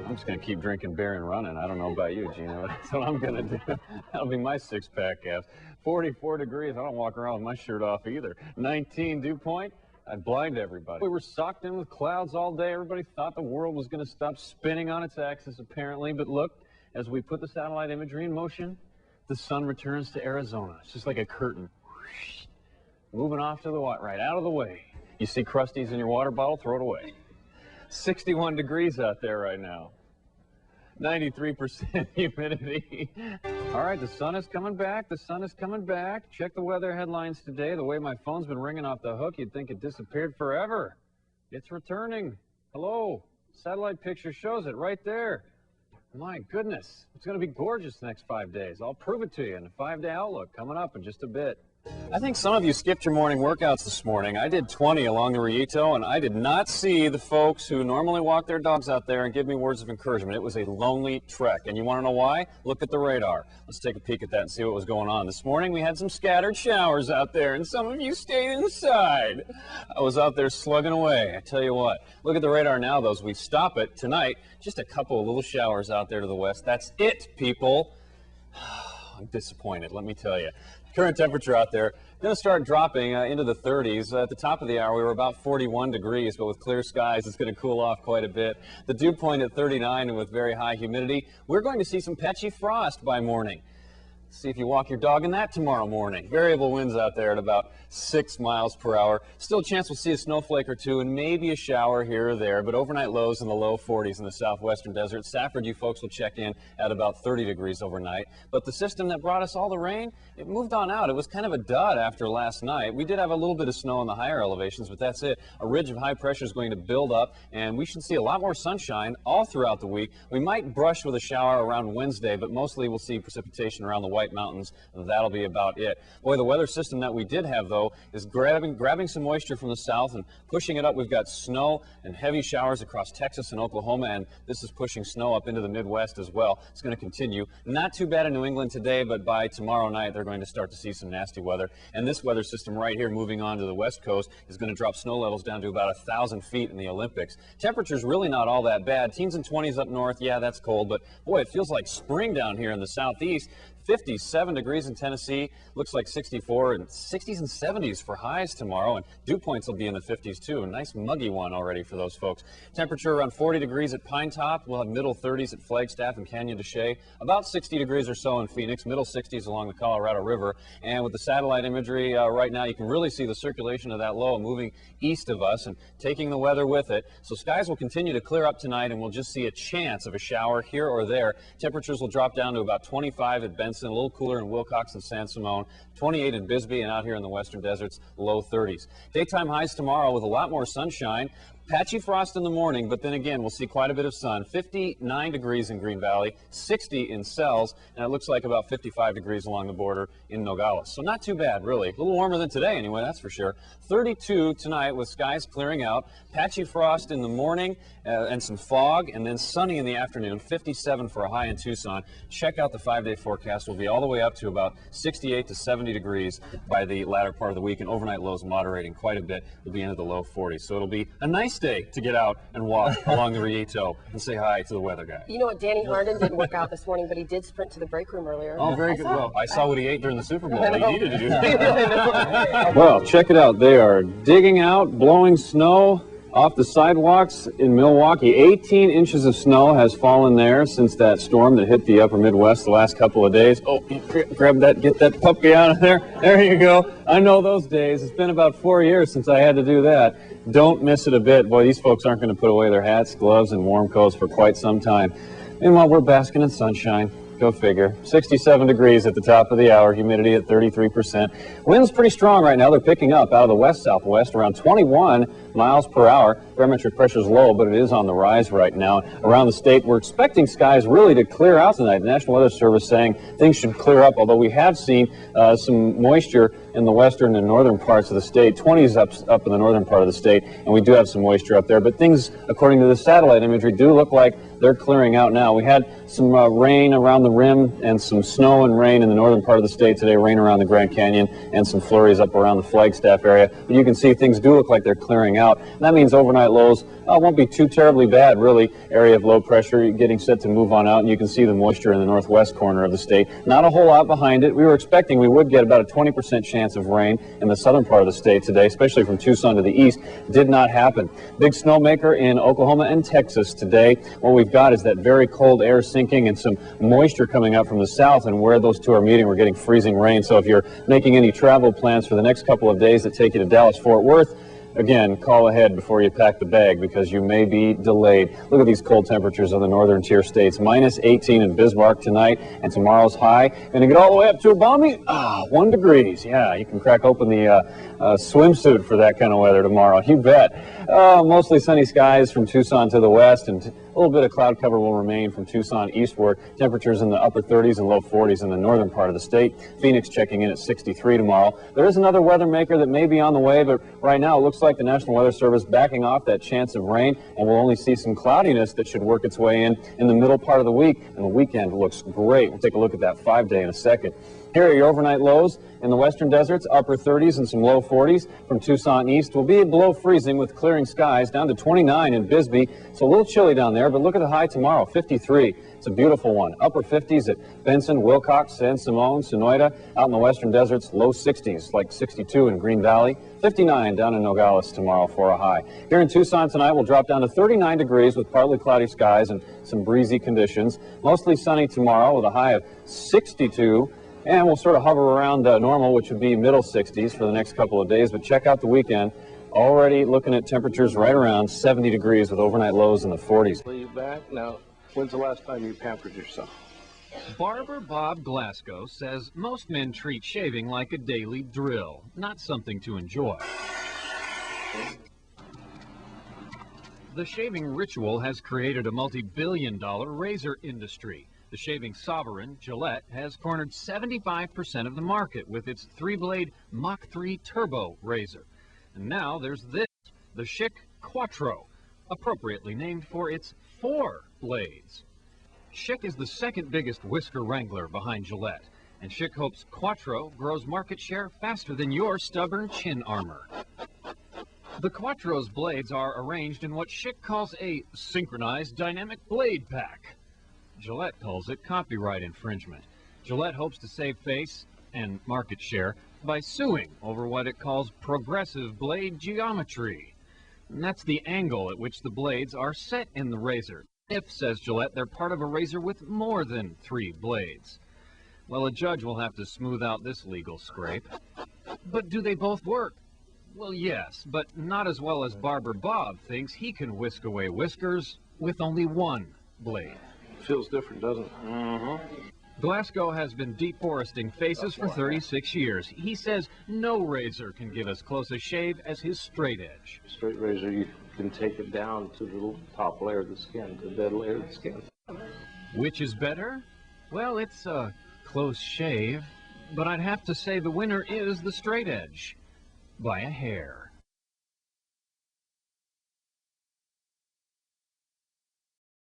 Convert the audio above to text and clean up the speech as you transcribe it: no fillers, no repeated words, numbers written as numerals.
I'm just going to keep drinking beer and running. I don't know about you, Gino. That's what I'm going to do. That'll be my six-pack abs. 44 degrees. I don't walk around with my shirt off either. 19 dew point. I'd blind everybody. We were socked in with clouds all day. Everybody thought the world was going to stop spinning on its axis, apparently. But look, as we put the satellite imagery in motion, the sun returns to Arizona. It's just like a curtain. Moving off to the right, out of the way. You see crusties in your water bottle, throw it away. 61 degrees out there right now. 93% humidity. All right, the sun is coming back. The sun is coming back. Check the weather headlines today. The way my phone's been ringing off the hook, you'd think it disappeared forever. It's returning. Hello. Satellite picture shows it right there. My goodness. It's going to be gorgeous the next 5 days. I'll prove it to you in the 5-day outlook coming up in just a bit. I think some of you skipped your morning workouts this morning. I did 20 along the Rillito, and I did not see the folks who normally walk their dogs out there and give me words of encouragement. It was a lonely trek, and you want to know why? Look at the radar. Let's take a peek at that and see what was going on. This morning we had some scattered showers out there, and some of you stayed inside. I was out there slugging away. I tell you what, look at the radar now, though, as we stop it tonight. Just a couple of little showers out there to the west. That's it, people. I'm disappointed, let me tell you. Current temperature out there going to start dropping into the 30s. At the top of the hour, we were about 41 degrees, but with clear skies, it's going to cool off quite a bit. The dew point at 39, and with very high humidity, we're going to see some patchy frost by morning. See if you walk your dog in that tomorrow morning. Variable winds out there at about 6 miles per hour. Still a chance we'll see a snowflake or two and maybe a shower here or there, but overnight lows in the low 40s in the southwestern desert. Safford, you folks will check in at about 30 degrees overnight. But the system that brought us all the rain, it moved on out. It was kind of a dud after last night. We did have a little bit of snow in the higher elevations, but that's it. A ridge of high pressure is going to build up, and we should see a lot more sunshine all throughout the week. We might brush with a shower around Wednesday, but mostly we'll see precipitation around the White Mountains. That'll be about it. Boy, the weather system that we did have, though, is grabbing some moisture from the south and pushing it up. We've got snow and heavy showers across Texas and Oklahoma, and this is pushing snow up into the Midwest as well. It's going to continue. Not too bad in New England today, but by tomorrow night, they're going to start to see some nasty weather. And this weather system right here moving on to the west coast is going to drop snow levels down to about 1,000 feet in the Olympics. Temperature's really not all that bad. Teens and 20s up north, yeah, that's cold, but boy, it feels like spring down here in the southeast. 57 degrees in Tennessee, looks like 64, and 60s and 70s for highs tomorrow, and dew points will be in the 50s too. A nice muggy one already for those folks. Temperature around 40 degrees at Pine Top. We'll have middle 30s at Flagstaff and Canyon de Chelly. About 60 degrees or so in Phoenix, middle 60s along the Colorado River. And with the satellite imagery right now, you can really see the circulation of that low moving east of us and taking the weather with it. So skies will continue to clear up tonight, and we'll just see a chance of a shower here or there. Temperatures will drop down to about 25 at Benson, a little cooler in Wilcox and San Simon, 28 in Bisbee, and out here in the western deserts, low 30s. Daytime highs tomorrow with a lot more sunshine. Patchy frost in the morning, but then again, we'll see quite a bit of sun. 59 degrees in Green Valley, 60 in Sells, and it looks like about 55 degrees along the border in Nogales. So not too bad, really. A little warmer than today anyway, that's for sure. 32 tonight with skies clearing out. Patchy frost in the morning and some fog, and then sunny in the afternoon. 57 for a high in Tucson. Check out the 5-day forecast. We'll be all the way up to about 68 to 70 degrees by the latter part of the week, and overnight lows moderating quite a bit. We'll be into the low 40s. So it'll be a nice day to get out and walk along the Rillito and say hi to the weather guy. You know what, Danny Harden didn't work out this morning, but he did sprint to the break room earlier. Oh, very good. Well, I saw what he ate during the Super Bowl. He needed to do that. Well, check it out. They are digging out, blowing snow off the sidewalks in Milwaukee. 18 inches of snow has fallen there since that storm that hit the upper Midwest the last couple of days. Oh, grab that, get that puppy out of there. There you go. I know those days. It's been about 4 years since I had to do that. Don't miss it a bit. Boy, these folks aren't going to put away their hats, gloves, and warm coats for quite some time. Meanwhile, we're basking in sunshine. Go figure. 67 degrees at the top of the hour, humidity at 33%. Wind's pretty strong right now. They're picking up out of the west-southwest, around 21 miles per hour. Barometric pressure is low, but it is on the rise right now. Around the state, we're expecting skies really to clear out tonight. The National Weather Service saying things should clear up, although we have seen some moisture in the western and northern parts of the state. 20s up in the northern part of the state, and we do have some moisture up there. But things, according to the satellite imagery, do look like they're clearing out now. We had some rain around the rim and some snow and rain in the northern part of the state today, rain around the Grand Canyon, and some flurries up around the Flagstaff area. But you can see things do look like they're clearing out. And that means overnight lows won't be too terribly bad, really. Area of low pressure getting set to move on out, and you can see the moisture in the northwest corner of the state. Not a whole lot behind it. We were expecting we would get about a 20% chance of rain in the southern part of the state today, especially from Tucson to the east. Did not happen. Big snowmaker in Oklahoma and Texas today. What we've got is that very cold air sinking and some moisture coming up from the south, and where those two are meeting, we're getting freezing rain. So if you're making any travel plans for the next couple of days that take you to Dallas-Fort Worth, again, call ahead before you pack the bag because you may be delayed. Look at these cold temperatures on the northern tier states. Minus 18 in Bismarck tonight, and tomorrow's high going to get all the way up to a balmy 1 degrees. Yeah, you can crack open the swimsuit for that kind of weather tomorrow. You bet. Mostly sunny skies from Tucson to the west, and a little bit of cloud cover will remain from Tucson eastward. Temperatures in the upper 30s and low 40s in the northern part of the state. Phoenix checking in at 63 tomorrow. There is another weather maker that may be on the way, but right now it looks like the National Weather Service backing off that chance of rain, and we'll only see some cloudiness that should work its way in the middle part of the week, and the weekend looks great. We'll take a look at that 5-day in a second. Here are your overnight lows in the western deserts, upper 30s and some low 40s. From Tucson east will be below freezing with clearing skies, down to 29 in Bisbee. It's a little chilly down there, but look at the high tomorrow, 53. It's a beautiful one. Upper 50s at Benson, Wilcox, San Simon, Sonoyta. Out in the western deserts, low 60s, like 62 in Green Valley. 59 down in Nogales tomorrow for a high. Here in Tucson tonight, we'll drop down to 39 degrees with partly cloudy skies and some breezy conditions. Mostly sunny tomorrow with a high of 62. And we'll sort of hover around normal, which would be middle 60s for the next couple of days. But check out the weekend. Already looking at temperatures right around 70 degrees with overnight lows in the 40s. You back? Now, when's the last time you pampered yourself? Barber Bob Glasgow says most men treat shaving like a daily drill, not something to enjoy. The shaving ritual has created a multi-billion-dollar razor industry. The shaving sovereign, Gillette, has cornered 75% of the market with its 3-blade Mach 3 Turbo razor. And now there's this, the Schick Quattro, appropriately named for its 4 blades. Schick is the second biggest whisker wrangler behind Gillette, and Schick hopes Quattro grows market share faster than your stubborn chin armor. The Quattro's blades are arranged in what Schick calls a synchronized dynamic blade pack. Gillette calls it copyright infringement. Gillette hopes to save face and market share by suing over what it calls progressive blade geometry. And that's the angle at which the blades are set in the razor. If, says Gillette, they're part of a razor with more than 3 blades. Well, a judge will have to smooth out this legal scrape. But do they both work? Well, yes, but not as well as Barber Bob thinks he can whisk away whiskers with only 1 blade. Feels different, doesn't it? Mm-hmm. Glasgow has been deforesting faces for 36 years. He says no razor can give as close a shave as his straight edge. Straight razor, you can take it down to the top layer of the skin, to the dead layer of the skin. Which is better? Well, it's a close shave, but I'd have to say the winner is the straight edge by a hair.